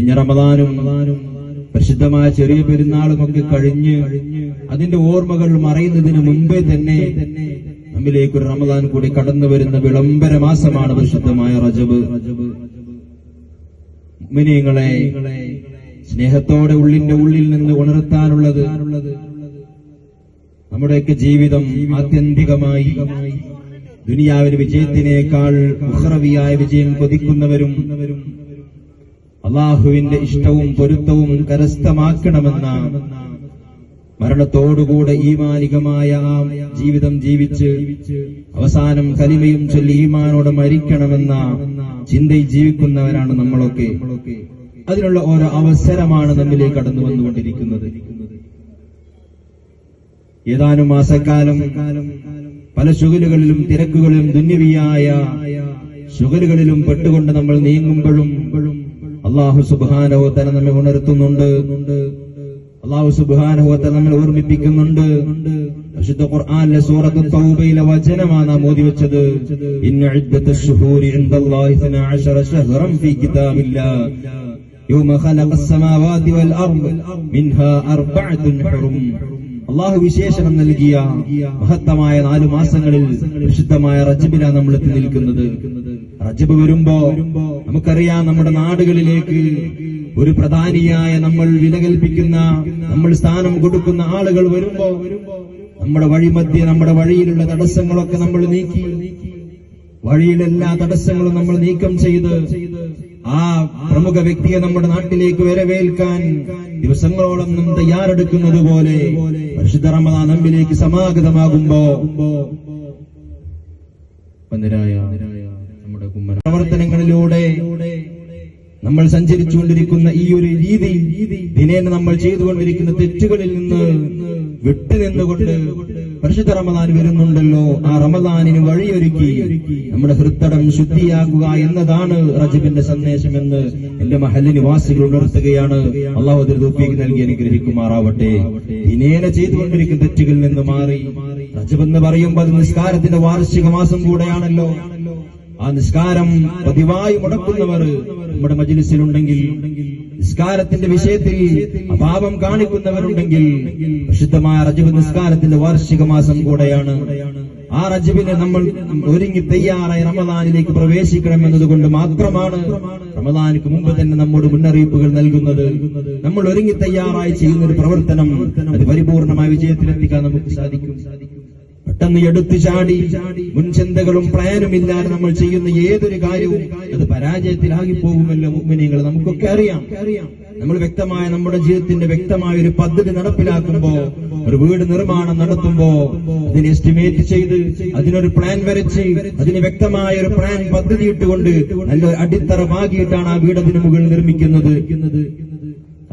കഴിഞ്ഞ റമദാനും പരിശുദ്ധമായ ചെറിയ പെരുന്നാളും ഒക്കെ കഴിഞ്ഞ് അതിന്റെ ഓർമ്മകൾ മറയുന്നതിന് മുമ്പേ തന്നെ നമ്മിലേക്ക് ഒരു റമദാൻ കൂടി കടന്നു വരുന്ന വിളംബര മാസമാണ് പരിശുദ്ധമായ റജബ്. മുഅ്മിനീങ്ങളെ സ്നേഹത്തോടെ ഉള്ളിന്റെ ഉള്ളിൽ നിന്ന് ഉണർത്താനുള്ളത്, നമ്മുടെയൊക്കെ ജീവിതം ആത്യന്തികമായി ദുനിയാവിന്റെ വിജയത്തിനേക്കാൾ ഉഖ്റവിയായ വിജയം കൊതിക്കുന്നവരും അള്ളാഹുവിന്റെ ഇഷ്ടവും പൊരുത്തവും കരസ്ഥമാക്കണമെന്ന മരണത്തോടുകൂടെ ഈമാനികമായ ആ ജീവിതം ജീവിച്ച് അവസാനം കലിമയും ചൊല്ലി ഈമാനോടെ മരിക്കണമെന്ന ചിന്തയിൽ ജീവിക്കുന്നവരാണ് നമ്മളൊക്കെ. അതിനുള്ള ഓരോ അവസരമാണ് നമ്മിലേക്ക് കടന്നു വന്നുകൊണ്ടിരിക്കുന്നത്. ഏതാനും മാസക്കാലം പല ശുഗലുകളിലും തിരക്കുകളിലും ദുന്യവിയായ ശുഗലുകളിലും പെട്ടുകൊണ്ട് നമ്മൾ നീങ്ങുമ്പോഴും അല്ലാഹു സുബ്ഹാനഹു വ തആല നമ്മെ ഉണർത്തുന്നുണ്ട്. അല്ലാഹു സുബ്ഹാനഹു വ തആല നമ്മെ ഓർമ്മിപ്പിക്കുന്നുണ്ട്. വിശുദ്ധ ഖുർആനിലെ സൂറത്ത് തൗബയിലെ വചനമാണ് നാം ഓതി വെച്ചത്. ഇന്ന ഇദ്ദത്തശ് ശുഹൂരി ഇൻദല്ലാഹി 12 ശഹ്റൻ ഫീ കിതാബില്ലാഹ് യൗമ ഖലഖസ് സമാവാതി വൽ അർദ് മിൻഹാ അർബഅത്തുൻ ഹുറും. അള്ളാഹു വിശേഷണം നൽകിയ മഹത്തമായ 4 മാസങ്ങളിൽ വിശുദ്ധമായ റജബിലാണ് നമ്മൾ എത്തി നിൽക്കുന്നത്. റജബ് വരുമ്പോ നമുക്കറിയാം, നമ്മുടെ നാടുകളിലേക്ക് ഒരു പ്രധാനിയായ നമ്മൾ വില കൽപ്പിക്കുന്ന, നമ്മൾ സ്ഥാനം കൊടുക്കുന്ന ആളുകൾ വരുമ്പോ നമ്മുടെ വഴിമധ്യേ നമ്മുടെ വഴിയിലുള്ള തടസ്സങ്ങളൊക്കെ നമ്മൾ നീക്കി, വഴിയിലെല്ലാ തടസ്സങ്ങളും നമ്മൾ നീക്കം ചെയ്ത് ആ പ്രമുഖ വ്യക്തിയെ നമ്മുടെ നാട്ടിലേക്ക് വരവേൽക്കാൻ ദിവസങ്ങളോളം നാം തയ്യാറെടുക്കുന്നത് പോലെ പരിശുദ്ധ റമദാൻ നമ്മിലേക്ക് സമാഗതമാകുമ്പോ നമ്മുടെ പ്രവർത്തനങ്ങളിലൂടെ നമ്മൾ സഞ്ചരിച്ചുകൊണ്ടിരിക്കുന്ന ഈ ഒരു രീതി, ദിനേന നമ്മൾ ചെയ്തുകൊണ്ടിരിക്കുന്ന തെറ്റുകളിൽ നിന്ന് വിട്ടുനിന്നുകൊണ്ട് പരിശുദ്ധ റമദാൻ വരുന്നുണ്ടല്ലോ, ആ റമദാനിന് വഴിയൊരുക്കി നമ്മുടെ ഹൃദയം ശുദ്ധിയാക്കുക എന്നതാണ് റജബിന്റെ സന്ദേശമെന്ന് എന്റെ മഹല്ല് നിവാസികൾ ഉണർത്തുകയാണ്. അള്ളാഹു അതിന് തൗഫീഖ് നൽകി അനുഗ്രഹിക്കുമാറാവട്ടെ. ദിനേന ചെയ്തുകൊണ്ടിരിക്കുന്ന തെറ്റുകളിൽ നിന്ന് മാറി റജബ് എന്ന് പറയുമ്പോൾ അത് നിസ്കാരത്തിന്റെ വാർഷിക മാസം കൂടെയാണല്ലോ. ആ നിസ്കാരം പതിവായി മുടക്കുന്നവർ നമ്മുടെ മജ്‌ലിസിലുണ്ടെങ്കിൽ, നിസ്കാരത്തിന്റെ വിഷയത്തിൽ അഭാവം കാണിക്കുന്നവരുണ്ടെങ്കിൽ, പ്രസിദ്ധമായ റജബ് നിസ്കാരത്തിന്റെ വാർഷിക മാസം കൂടെയാണ്. ആ റജബിനെ നമ്മൾ ഒരുങ്ങി തയ്യാറായി റമദാനിലേക്ക് പ്രവേശിക്കണം എന്നതുകൊണ്ട് മാത്രമാണ് റമദാനിക്ക് മുമ്പ് തന്നെ നമ്മോട് മുന്നറിയിപ്പുകൾ നൽകുന്നത്. നമ്മൾ ഒരുങ്ങി തയ്യാറായി ചെയ്യുന്ന ഒരു പ്രവർത്തനം അത് പരിപൂർണമായ വിജയത്തിലെത്തിക്കാൻ നമുക്ക് സാധിക്കും. പെട്ടെന്ന് എടുത്തു ചാടി മുൻചിന്തകളും പ്ലാനും ഇല്ലാതെ നമ്മൾ ചെയ്യുന്ന ഏതൊരു കാര്യവും അത് പരാജയത്തിലാകിപ്പോകുമല്ലോ മുഅ്മിനീങ്ങൾ. നമുക്കൊക്കെ അറിയാം, നമ്മൾ വ്യക്തമായ നമ്മുടെ ജീവിതത്തിന്റെ വ്യക്തമായ ഒരു പദ്ധതി നടപ്പിലാക്കുമ്പോ, ഒരു വീട് നിർമ്മാണം നടത്തുമ്പോ അതിന് എസ്റ്റിമേറ്റ് ചെയ്ത് അതിനൊരു പ്ലാൻ വരച്ച് അതിന് വ്യക്തമായ ഒരു പ്ലാൻ പദ്ധതി ഇട്ടുകൊണ്ട് നല്ല അടിത്തറ പാകിയിട്ടാണ് ആ വീട് അതിന് മുകളിൽ നിർമ്മിക്കുന്നത്.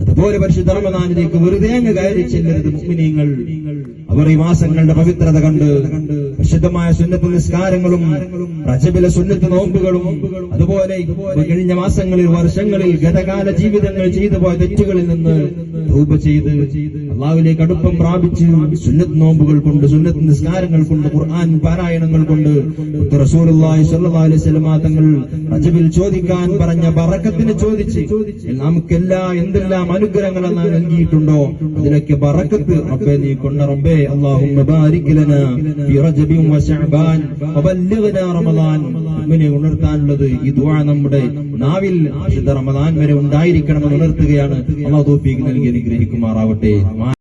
അതുപോലെ പരിശുദ്ധ റമദാനിലേക്ക് വെറുതെ അങ്ങ് കയറി ചെല്ലരുത് മുഅ്മിനീങ്ങൾ. അവർ ഈ മാസങ്ങളുടെ പവിത്രത കണ്ട് പരിശുദ്ധമായ സുന്നത്ത് നിസ്കാരങ്ങളും റജബിലെ സുന്നത്ത് നോമ്പുകളും അതുപോലെ കഴിഞ്ഞ മാസങ്ങളിൽ വർഷങ്ങളിൽ ഗതകാല ജീവിതങ്ങൾ ചെയ്തു പോയ തെറ്റുകളിൽ നിന്ന് തൗബ ചെയ്ത് അല്ലാഹുവിലേക്ക് അടുപ്പം പ്രാപിച്ച് സുന്നത്ത് നോമ്പുകൾ കൊണ്ട്, സുന്നത്ത് നിസ്കാരങ്ങൾ കൊണ്ട്, ഖുർആൻ പാരായണങ്ങൾ കൊണ്ട് റസൂലുള്ളാഹി സ്വല്ലല്ലാഹു അലൈഹി വസല്ലം തങ്ങൾ റജബിൽ ചോദിക്കാൻ പറഞ്ഞ ബറക്കത്തിനെ ചോദിച്ച് നമുക്കെല്ലാം എന്തെല്ലാം അനുഗ്രഹങ്ങൾ നൽകിയിട്ടുണ്ടോ അതിലൊക്കെ ബറക്കത്ത് റബ്ബേ നീ കൊണ്ട റബ്ബേ. اللهم بارك لنا في رجب وشعبان وبلغنا رمضان. മുഅ്മിനെ ഉണർത്താനുള്ളത് ഈ ദുആ നമ്മുടെ നാവിൽ റമദാൻ വരെ ഉണ്ടായിരിക്കണമെന്ന് ഉണർത്തുകയാണ്. അല്ലാഹു തൗഫീഖ് നൽകി അനുഗ്രഹിക്കുമാറാവട്ടെ.